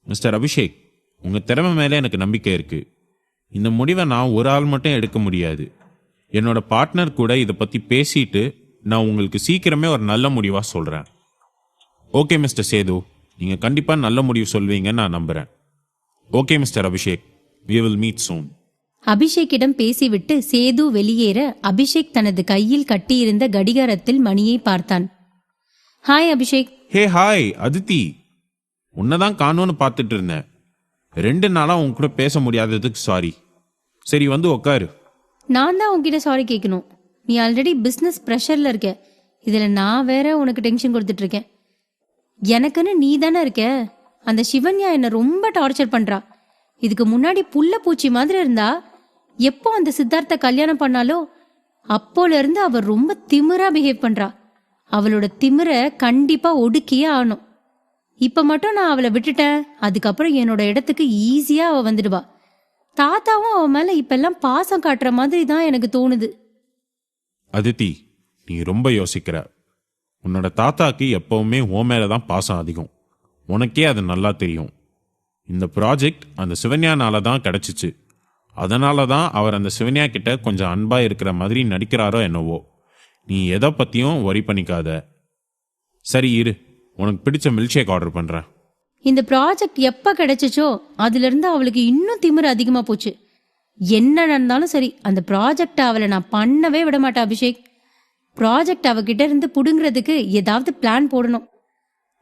Speaker 2: மிஸ்டர் அபிஷேக், உங்கள் திறமை மேலே எனக்கு நம்பிக்கை இருக்குது. இந்த முடிவை நான் ஒரு ஆள் மட்டும் எடுக்க முடியாது. என்னோட பார்ட்னர் கூட இதை பற்றி பேசிட்டு நான் உங்களுக்கு சீக்கிரமே ஒரு நல்ல முடிவாக சொல்கிறேன். ஓகே மிஸ்டர் சேது, நீங்கள் கண்டிப்பாக நல்ல முடிவு சொல்வீங்கன்னு நான் நம்புகிறேன். Okay mister Abhishek, we will meet soon.
Speaker 1: அபிஷேக்கிடம் பேசிவிட்டு சேது வெளியேற அபிஷேக் தனது கையில் கட்டியிருந்த கடிகாரத்தில் மணியை பார்த்தான். Hi Abhishek.
Speaker 2: Hey hi Aditi, உன்னதான் காணோன்னு பார்த்துட்டு இருந்தேன். 2 நாளா உன் கூட பேச முடியாததுக்கு சாரி. சரி, வந்து உக்காரு.
Speaker 1: நான் தான் உன்கிட்ட சாரி கேட்கணும். நீ ஆல்ரெடி பிசினஸ் ப்ரெஷர்ல இருக்க. இதுல நான் வேற உனக்கு டென்ஷன் கொடுத்துட்டு இருக்கேன். எனக்குன்னு நீ தானே இருக்க. அந்த சிவன்யா என்ன ரொம்ப டார்ச்சர் பண்றா. இதுக்கு முன்னாடி புள்ள பூச்சி மாதிரி இருந்தா. எப்போ அந்த சித்தார்த்த கல்யாணம் பண்ணாலோ அப்போல இருந்து அவ ரொம்ப திமிரா பிஹேவ் பண்றா. அவளோட திமிர கண்டிப்பா ஒடுக்கியே ஆகணும். இப்ப மட்டும் நான் அவளை விட்டுட்டேன், அதுக்கப்புறம் என்னோட இடத்துக்கு ஈஸியா அவ வந்துடுவா. தாத்தாவும் அவ மேல இப்பெல்லாம் பாசம் காட்டுற மாதிரி தான் எனக்கு தோணுது.
Speaker 2: அதித்தி, நீ ரொம்ப யோசிக்கிற. உன்னோட தாத்தாக்கு எப்பவுமே உன் மேல தான் பாசம் அதிகம். உனக்கே அது நல்லா தெரியும். இந்த ப்ராஜெக்ட் அந்த சிவன்யானால தான் கிடைச்சிச்சு. அதனால தான் அவர் அந்த சிவன்யா கிட்ட கொஞ்சம் அன்பா இருக்கிற மாதிரி நடிக்கிறாரோ என்னவோ. நீ எதை பத்தியும் வரி பண்ணிக்காத. சரி இரு, உனக்கு பிடிச்ச மில்க் ஷேக் ஆர்டர் பண்றேன்.
Speaker 1: இந்த ப்ராஜெக்ட் எப்ப கிடைச்சிச்சோ அதுல இருந்து அவளுக்கு இன்னும் திமிரு அதிகமா போச்சு. என்ன நடந்தாலும் சரி, அந்த ப்ராஜெக்ட் அவளை நான் பண்ணவே விட மாட்டேன் அபிஷேக். ப்ராஜெக்ட் அவகிட்ட இருந்து புடுங்கிறதுக்கு ஏதாவது பிளான் போடணும்.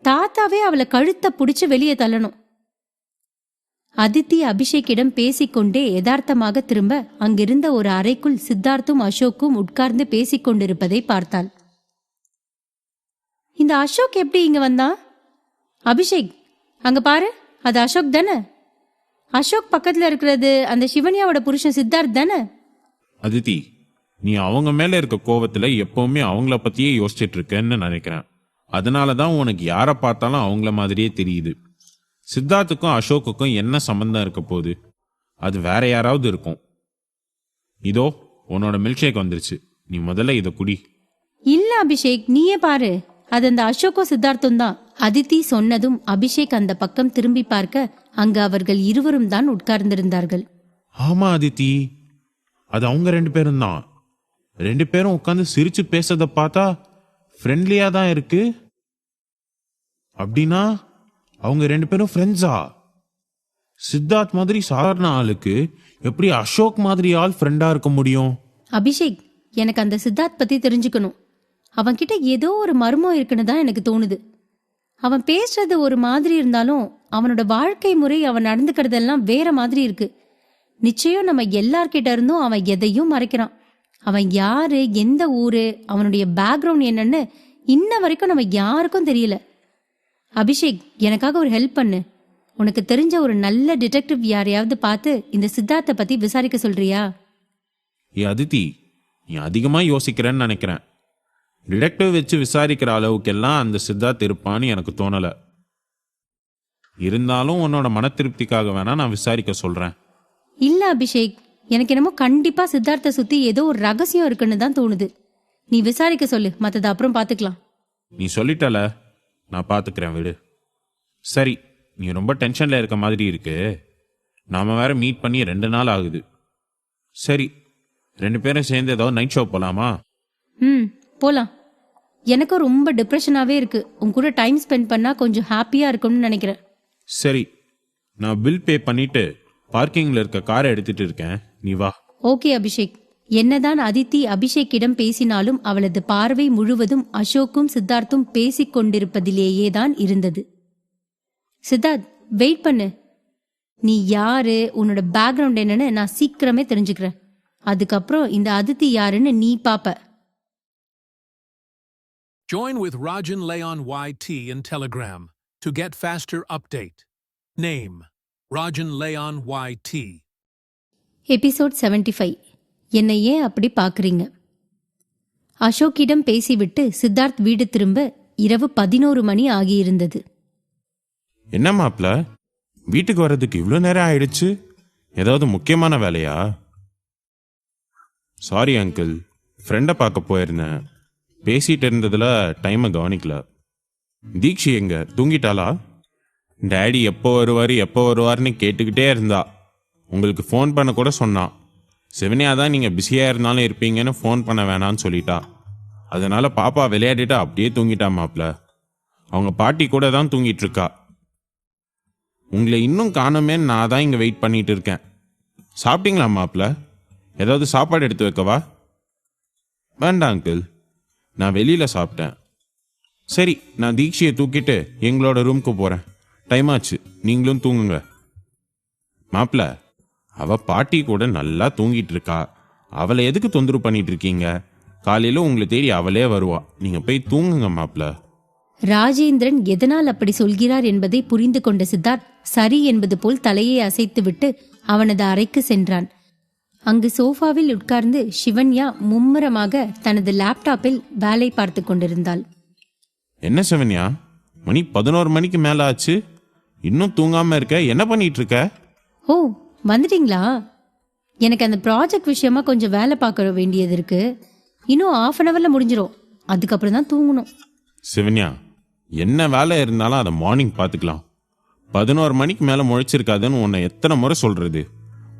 Speaker 1: தாத்தாவே அவளை கழுத்தை புடிச்சு வெளியே தள்ளணும். அதித்தி அபிஷேக்கிடம் பேசிக்கொண்டே யதார்த்தமாக திரும்ப அங்கிருந்த ஒரு அறைக்குள் சித்தார்த்தும் அசோக்கும் உட்கார்ந்து பேசிக்கொண்டிருப்பதை பார்த்தாள். இந்த அசோக் எப்படி இங்க வந்தான்? அபிஷேக், அங்க பாரு, அது அசோக் தானே? அசோக் பக்கத்துல இருக்கிறது அந்த சிவன்யாவோட புருஷன் சித்தார்த் தானே?
Speaker 2: அதித்தி, நீ அவங்க மேல இருக்க கோவத்துல எப்பவுமே அவங்கள பத்தியே யோசிச்சுட்டு இருக்கேன்னு நினைக்கிறேன். அதனாலதான் உனக்கு யாரை பார்த்தாலும் அவங்கள மாதிரியே தெரியுது. சித்தார்த்துக்கும் அசோக்குக்கும் என்ன சம்பந்தம் இருக்க போகுது? அது வேற யாராவது இருக்கும். இதோ உன்னோட மில்க் ஷேக் வந்துருச்சு, நீ முதல்ல இதை குடி.
Speaker 1: இல்ல அபிஷேக், நீயே பாரு, அது அந்த அசோக்கும் சித்தார்த்தும் தான். அதித்தி சொன்னதும் அபிஷேக் அந்த பக்கம் திரும்பி பார்க்க அங்கு அவர்கள் இருவரும் தான் உட்கார்ந்திருந்தார்கள்.
Speaker 2: ஆமா அதித்தி, அது அவங்க 2 பேரும் தான். 2 பேரும் உட்காந்து சிரிச்சு பேசத பார்த்தா ஃப்ரெண்ட்லியா தான் இருக்கு. அப்படின்னா அவங்க 2 பேரும் ஃப்ரெண்ட்ஸா? சித்தார்த் மாதிரி சாதாரண ஆளுக்கு எப்படி அசோக் மாதிரி ஆள் ஃப்ரெண்டா இருக்க முடியும்?
Speaker 1: அபிஷேக், எனக்கு அந்த சித்தார்த் பத்தி தெரிஞ்சுக்கணும். அவன்கிட்ட ஏதோ ஒரு மர்மம் இருக்குன்னு தான் எனக்கு தோணுது. அவன் பேசுறது ஒரு மாதிரி இருந்தாலும் அவனோட வாழ்க்கை முறை, அவன் நடந்துக்கிறதெல்லாம் வேற மாதிரி இருக்கு. நிச்சயம் நம்ம எல்லார்கிட்ட இருந்தும் அவன் எதையும் மறைக்கிறான். அவன் யாரு, எந்த ஊரு, அவனுடைய பேக்ரவுண்ட் என்னன்னு இன்ன வரைக்கும் நம்ம யாருக்கும் தெரியல. அபிஷேக், எனக்காக ஒரு ஹெல்ப் பண்ணு. உனக்கு தெரிஞ்ச ஒரு நல்ல டிடெக்டிவ் யாரையாவது பார்த்து இந்த சித்தார்த்தை பத்தி விசாரிக்க சொல்றியா?
Speaker 2: ஏ அதித்தி, நீ அதிகமா யோசிக்கிறேன்னு நினைக்கிறேன். டிடெக்டிவ் வச்சு விசாரிக்கிற அளவுக்கெல்லாம் அந்த சித்தார்த் இருப்பான்னு எனக்கு தோணல. இருந்தாலும் உன்னோட மன திருப்திக்காக வேணா நான் விசாரிக்க சொல்றேன்.
Speaker 1: இல்ல அபிஷேக், எனக்கு என்னமோ கண்டிப்பா சித்தார்த்தை சுத்தி ஏதோ ஒரு ரகசியம் இருக்குன்னு தான் தோணுது. நீ விசாரிக்க சொல்லு, மத்தத அப்புறம் பாத்துக்கலாம்.
Speaker 2: நீ சொல்லிட்டல, நான் பாத்துக்கிறேன், விடு. சரி, நீ ரொம்ப டென்ஷன்ல இருக்க மாதிரி இருக்கு. நாம வேற மீட் பண்ணி 2 நாள் ஆகுது. சரி, 2 பேரும் சேர்ந்து ஏதாவது நைட் ஷோ போலாமா?
Speaker 1: போலாம். எனக்கும் ரொம்ப டிப்ரெஷனாவே இருக்கு. உன் கூட டைம் ஸ்பெண்ட் பண்ணா கொஞ்சம் ஹாப்பியா இருக்கும்னு நினைக்கிறேன்.
Speaker 2: சரி, நான் பில் பே பண்ணிட்டு பார்க்கிங்ல இருக்க காரை எடுத்துட்டு இருக்கேன், நீ வா.
Speaker 1: ஓகே அபிஷேக். என்னதான் அதித்தி அபிஷேக்கிடம் பேசினாலும் அவளது பார்வை முழுவதும் அசோக்கும் சித்தார்த்தும் பேசிக் கொண்டிருப்பதிலேயே தான் இருந்தது. சித்தார்த், வெயிட் பண்ணு. நீ யாரு, உன்னோட பேக்ரவுண்ட் என்னன்னு நான் சீக்கிரமே தெரிஞ்சுக்கிறேன். அதுக்கப்புறம் இந்த அதித்தி யாருன்னு நீ பாப்ப.
Speaker 3: Join with Rajan Leon YT in Telegram to get faster update. Name: Rajan Leon YT.
Speaker 1: Episode 75. என்னை ஏன் அப்படி பாக்குறீங்க? அசோக்கிடம் பேசிவிட்டு சித்தார்த் வீடு திரும்ப இரவு 11 மணி ஆகியிருந்தது.
Speaker 2: என்ன மாப்ள, வீட்டுக்கு வர்றதுக்கு இவ்வளோ நேரம் ஆயிடுச்சு? ஏதாவது முக்கியமான வேலையா? சாரி அங்கிள், ஃப்ரெண்டை பார்க்க போயிருந்தேன். பேசிட்டு இருந்ததுல டைமை கவனிக்கல. தீக்ஷி எங்க, தூங்கிட்டாளா? டேடி எப்போ வருவார்னு கேட்டுக்கிட்டே இருந்தா. உங்களுக்கு ஃபோன் பண்ண கூட சொன்னான். சிவனியா தான் நீங்கள் பிஸியாக இருந்தாலும் இருப்பீங்கன்னு ஃபோன் பண்ண வேணான்னு சொல்லிட்டா. அதனால பாப்பா விளையாடிட்டு அப்படியே தூங்கிட்டா மாப்ள. அவங்க பாட்டி கூட தான் தூங்கிட்டு இருக்கா. உங்களை இன்னும் காணுமேன்னு நான் தான் இங்கே வெயிட் பண்ணிட்டு இருக்கேன். சாப்பிட்டீங்களா மாப்ள? ஏதாவது சாப்பாடு எடுத்து வைக்கவா? வேண்டாம் அங்கிள், நான் வெளியில் சாப்பிட்டேன். சரி, நான் தீக்ஷியை தூக்கிட்டு எங்களோட ரூமுக்கு போகிறேன். டைம் ஆச்சு, நீங்களும் தூங்குங்க. மாப்ள, அவ பாட்டி கூட நல்லா தூங்கிட்டு இருக்கா. அவளை எதுக்கு தொந்தரவு பண்ணிட்டு இருக்கீங்க? காலையில் உங்களை தேடி அவளே வருவா. நீங்கள் போய் தூங்குங்க மாப்ள.
Speaker 1: ராஜேந்திரன் எதனால் அப்படி சொல்கிறார் என்பதை புரிந்து கொண்ட சித்தார்த் சரி என்பது போல் தலையை அசைத்துவிட்டு அவனது அறைக்கு சென்றான். அங்கு சோஃபாவில் உட்கார்ந்து சிவன்யா மும்முரமாக தனது லேப்டாப்பில் வேலை பார்த்து கொண்டிருந்தாள்.
Speaker 2: என்ன சிவன்யா, மணி 11 மணிக்கு மேல ஆச்சு, இன்னும் தூங்காம இருக்க? என்ன பண்ணிட்டு இருக்க?
Speaker 1: ஓ, வந்துட்டீங்களா? எனக்கு அந்த ப்ராஜெக்ட் விஷயமா கொஞ்சம் வேலை பார்க்க வேண்டியது இருக்கு. இன்னும் 1/2 hourல முடிஞ்சிடும். அதுக்கப்புறம் தான் தூங்கணும்.
Speaker 2: சிவன்யா, என்ன வேலை இருந்தாலும் அதை மார்னிங் பார்த்துக்கலாம். 11 மணிக்கு மேலே முழிச்சிருக்காதுன்னு உன்னை எத்தனை முறை சொல்றது?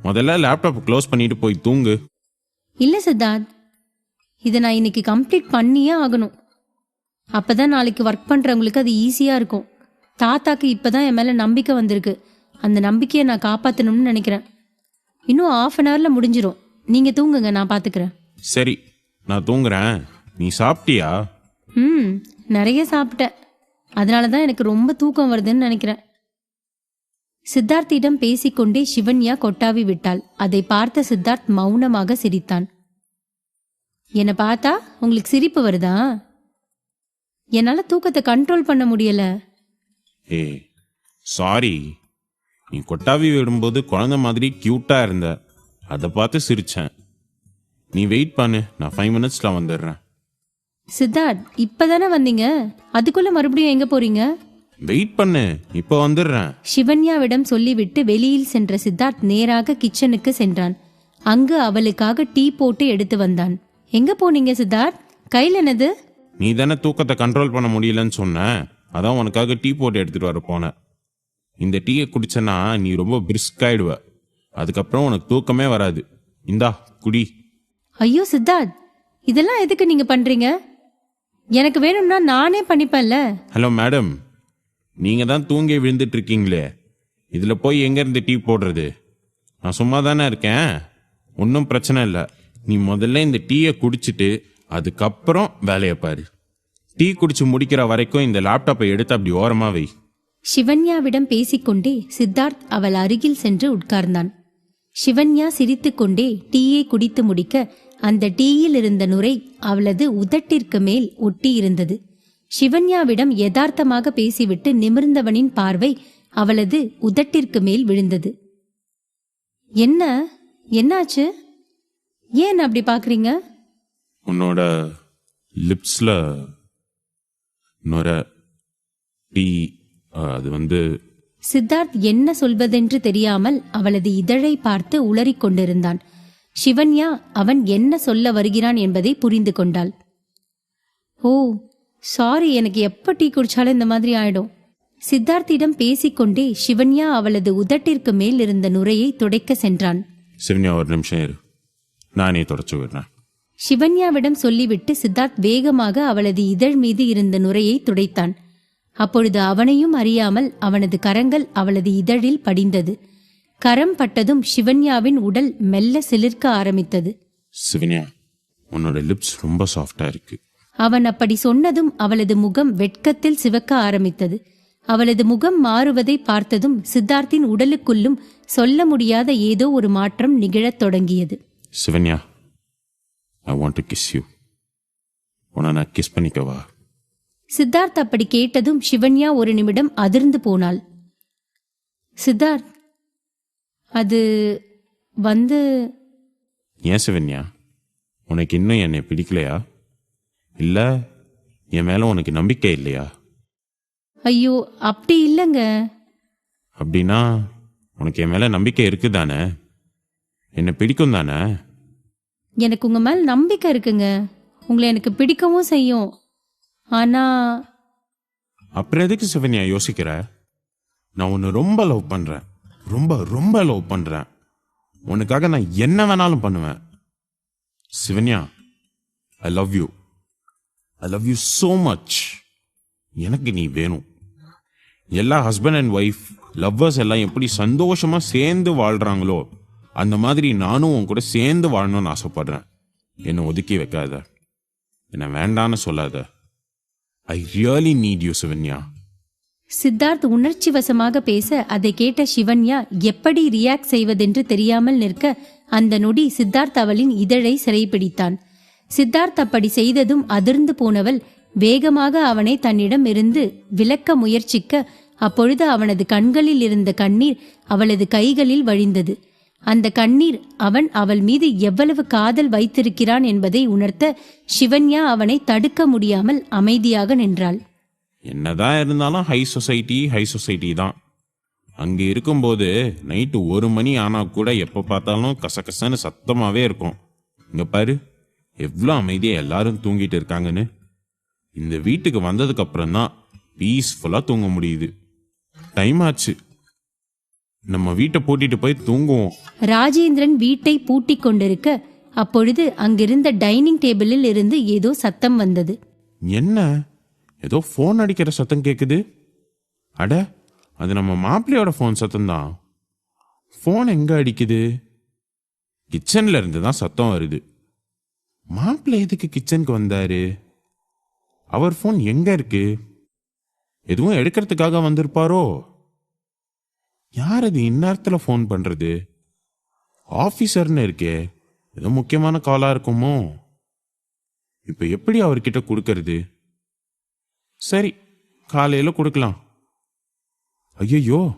Speaker 2: முதல்ல லேப்டாப் க்ளோஸ் பண்ணிட்டு போய் தூங்கு.
Speaker 1: இல்லை சித்தார்த், இதை நான் இன்னைக்கு கம்ப்ளீட் பண்ணியே ஆகணும். அப்பதான் நாளைக்கு ஒர்க் பண்றவங்களுக்கு அது ஈஸியா இருக்கும். தாத்தாக்கு இப்பதான் என் மேல நம்பிக்கை வந்திருக்கு. அந்த நம்பிக்கையை நான் காப்பாற்றணும்னு நினைக்கிறேன். இன்னும் 1/2 hourல முடிஞ்சிடும். நீங்க தூங்குங்க, நான் பாத்துக்கிறேன்.
Speaker 2: சரி, நான் தூங்குறேன். நீ சாப்பிட்டியா?
Speaker 1: நிறைய சாப்பிட்டேன். அதனாலதான் எனக்கு ரொம்ப தூக்கம் வருதுன்னு நினைக்கிறேன். சித்தார்த்திடம் பேசிக்கொண்டே சிவன்யா கொட்டாவி விட்டாள். அதை பார்த்த சித்தார்த் மௌனமாக சிரித்தான். என்னை பார்த்தா உங்களுக்கு சிரிப்பு வருதா? என்னால தூக்கத்தை கண்ட்ரோல் பண்ண முடியல.
Speaker 2: ஏய் சாரி, நீ கொட்டாவி விடும்போது குழந்தை மாதிரி கியூட்டா இருந்த, அதை பார்த்து சிரிச்சேன். நீ வெயிட் பண்ணு, நான் 5 மினிட்ஸ்ல வந்துடுறேன்.
Speaker 1: சித்தார்த், இப்பதானே வந்தீங்க, அதுக்குள்ள மறுபடியும் எங்க போறீங்க?
Speaker 2: வெயிட் பண்ணு, இப்போ வந்துடுறேன்.
Speaker 1: சிவன்யாவிடம் சொல்லிவிட்டு வெளியில் சென்ற சித்தார்த் நேராக கிச்சனுக்கு சென்றான். அங்கு அவளுக்காக டீ போட்டு எடுத்து வந்தான். எங்க போனீங்க சித்தார்த்? கையில் என்னது?
Speaker 2: நீ தானே தூக்கத்தை கண்ட்ரோல் பண்ண முடியலன்னு சொன்ன, அதான் உனக்காக டீ போட்டு எடுத்துட்டு வர போனேன். இந்த டீயை குடிச்சனா நீ ரொம்ப பிரிஸ்காயிடுவ, அதுக்கப்புறம் உனக்கு தூக்கமே வராது. இந்தா குடி.
Speaker 1: ஐயோ சித்தார்த், இதெல்லாம் எதுக்கு நீங்க பண்றீங்க? எனக்கு வேணும்னா நானே பண்ணிப்பேன்ல.
Speaker 2: ஹலோ மேடம், நீங்க தான் தூங்கி விழுந்துட்டு இருக்கீங்களே, இதுல போய் எங்க இருந்து டீ போடுறது? நான் சும்மா தானே இருக்கேன், ஒன்றும் பிரச்சனை இல்லை. நீ முதல்ல இந்த டீயை குடிச்சிட்டு அதுக்கப்புறம் வேலையை பாரு. டீ குடிச்சு முடிக்கிற வரைக்கும் இந்த லேப்டாப்பை எடுத்து அப்படி ஓரமா வை.
Speaker 1: சிவன்யாவிடம் பேசிக்கொண்டே சித்தார்த் அவள் அருகில் சென்று உட்கார்ந்தான். சிவன்யா சிரித்துக்கொண்டே டீயை குடித்து முடிக்க அந்த டீயில் இருந்த நுரை அவளது உதட்டிற்கு மேல் ஒட்டி இருந்தது. சிவன்யாவிடம் யதார்த்தமாக பேசிவிட்டு நிமிர்ந்தவனின் பார்வை அவளது உதட்டிற்கு மேல் விழுந்தது. என்னாச்சு? ஏன் அப்படி பாக்குறீங்க?
Speaker 2: உன்னோட லிப்ஸ்ல நுர டீ, அது
Speaker 1: சித்தார்த் என்ன சொல்வதென்று தெரியாமல் அவளது இதழை பார்த்து உளறிக் கொண்டிருந்தான். சிவன்யா அவன் என்ன சொல்ல வருகிறான் என்பதை புரிந்து கொண்டாள். ஓ சாரி, எனக்கு எப்ப டீ குடிச்சாலும் இந்த மாதிரி ஆயிடும். சித்தார்த்திடம் பேசிக்கொண்டே சிவன்யா அவளது உதட்டிற்கு மேல் இருந்த நுரையை துடைக்க சென்றான்.
Speaker 2: சிவன்யா ஒரு நிமிஷம் இரு, நானே தொடச்சு விடுறேன்.
Speaker 1: சிவன்யாவிடம் சொல்லிவிட்டு சித்தார்த் வேகமாக அவளது இதழ் மீது இருந்த நுரையை துடைத்தான். அப்பொழுது அவனையும் அறியாமல் அவனது கரங்கள் அவளது இதழில் படிந்தது. கரம் பட்டதும் சிவன்யாவின் உடல் மெல்ல சிலிர்க்க ஆரம்பித்தது.
Speaker 2: சிவன்யா, உன்னோட லிப்ஸ் ரொம்ப சாஃப்டா இருக்கு.
Speaker 1: அவன் அப்படி சொன்னதும் அவளது முகம் வெட்கத்தில் சிவக்க ஆரம்பித்தது. அவளது முகம் மாறுவதை பார்த்ததும் சித்தார்த்தின் உடலுக்குள்ளும் சொல்ல முடியாத ஏதோ ஒரு மாற்றம் நிகழத் தொடங்கியது.
Speaker 2: Shivanya, I want to kiss you. உன்னை நான் கிஸ் பண்ணிக்கவா?
Speaker 1: சித்தார்த் அப்படி கேட்டதும் சிவன்யா ஒரு நிமிடம் அதிர்ந்து போனாள். சித்தார்த், அது
Speaker 2: ஏன் சிவன்யா, உனக்கு இன்னும் என்னை பிடிக்கலையா? இல்ல என் மேல உனக்கு நம்பிக்கை இல்லையா?
Speaker 1: ஐயோ அப்படி இல்லைங்க.
Speaker 2: அப்படின்னா உனக்கு என் மேல நம்பிக்கை இருக்குதானே? என்னை பிடிக்கும் தானே?
Speaker 1: எனக்கு உங்க மேல நம்பிக்கை இருக்குங்க. உங்களை எனக்கு பிடிக்கவும் செய்யும். ஆனா
Speaker 2: அப்புறம் எதுக்கு சிவன்யா யோசிக்கிற? நான் உன்னை ரொம்ப லவ் பண்றேன், ரொம்ப ரொம்ப லவ் பண்றேன். உனக்காக நான் என்ன வேணாலும் பண்ணுவேன். Shivanya, I love you. I love you so much. எனக்கு நீ வேணும். எல்லா ஹஸ்பண்ட் அண்ட் ஒய்ஃப் லவ்வர்ஸ் எல்லாம் எப்படி சந்தோஷமா சேர்ந்து வாழ்றாங்களோ அந்த மாதிரி நானும் உன் கூட சேர்ந்து வாழணும்னு ஆசைப்படுறேன். என்னை ஒதுக்கி வைக்காத, என்னை வேண்டான்னு சொல்லாத. I really need you Shivanya.
Speaker 1: Siddharth உணர்ச்சி வசமாக பேச அதை கேட்ட சிவன்யா எப்படி ரியாக்ட் செய்வதென்று தெரியாமல் நிற்க அந்த நொடி சித்தார்த் அவளின் இதழை சிறைப்பிடித்தான். சித்தார்த் அப்படி செய்ததும் அதிர்ந்து போனவள் வேகமாக அவனை தன்னிடம் இருந்து விலக்க முயற்சிக்க அப்பொழுது அவனது கண்களில் இருந்த கண்ணீர் அவளது கைகளில் வழிந்தது. அந்த கண்ணீர் அவள் மீது எவ்வளவு காதல் வைத்திருக்கிறான் என்பதை உணர்த்த சிவன்யா அவனை தடுக்க முடியாமல் அமைதியாக நின்றாள்.
Speaker 2: என்னதான் இருந்தாலும் ஹை சொசைட்டி தான். அங்கே இருக்கும்போது நைட்டு 1 மணி ஆனா கூட எப்போ பார்த்தாலும் கசகசன்னு சத்தமாவே இருக்கும். இங்க பாரு எவ்வளோ அமைதியா எல்லாரும் தூங்கிட்டு இருக்காங்கன்னு. இந்த வீட்டுக்கு வந்ததுக்கு அப்புறம் தான் பீஸ்ஃபுல்லா தூங்க முடியுது. டைம் ஆச்சு, நம்ம வீட்டை பூட்டிட்டு போய் தூங்குவோம்.
Speaker 1: ராஜேந்திரன் வீட்டை பூட்டிக் கொண்டிருக்க அப்பொழுது அங்கிருந்த டைனிங் டேபிளில் இருந்து ஏதோ சத்தம் வந்தது.
Speaker 2: என்ன, ஏதோ போன் அடிக்கிற சத்தம் கேக்குது. அட, அது நம்ம மாப்பிள்ளையோட போன் சத்தம் தான். போன் எங்க அடிக்குது? கிச்சன்ல இருந்து தான் சத்தம் வருது. மாப்பிள்ளை எதுக்கு கிச்சனுக்கு வந்தாரு? அவர் போன் எங்க இருக்கு? எதுவும் எடுக்கிறதுக்காக வந்திருப்பாரோ? யார் அது இந்நேரத்துல போன் பண்றது? ஆபீசர்னு இருக்கே, ஏதோ முக்கியமான காலா இருக்குமோ? இப்ப எப்படி அவர்கிட்ட கொடுக்கறது? சரி, காலையில கொடுக்கலாம். ஐயோ,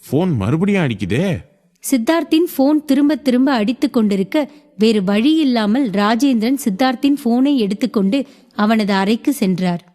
Speaker 2: ஃபோன் மறுபடியும் அடிக்குதே.
Speaker 1: சித்தார்த்தின் போன் திரும்ப திரும்ப அடித்து கொண்டிருக்க வேறு வழி இல்லாமல் ராஜேந்திரன் சித்தார்த்தின் போனை எடுத்துக்கொண்டு அவனது அறைக்கு சென்றார்.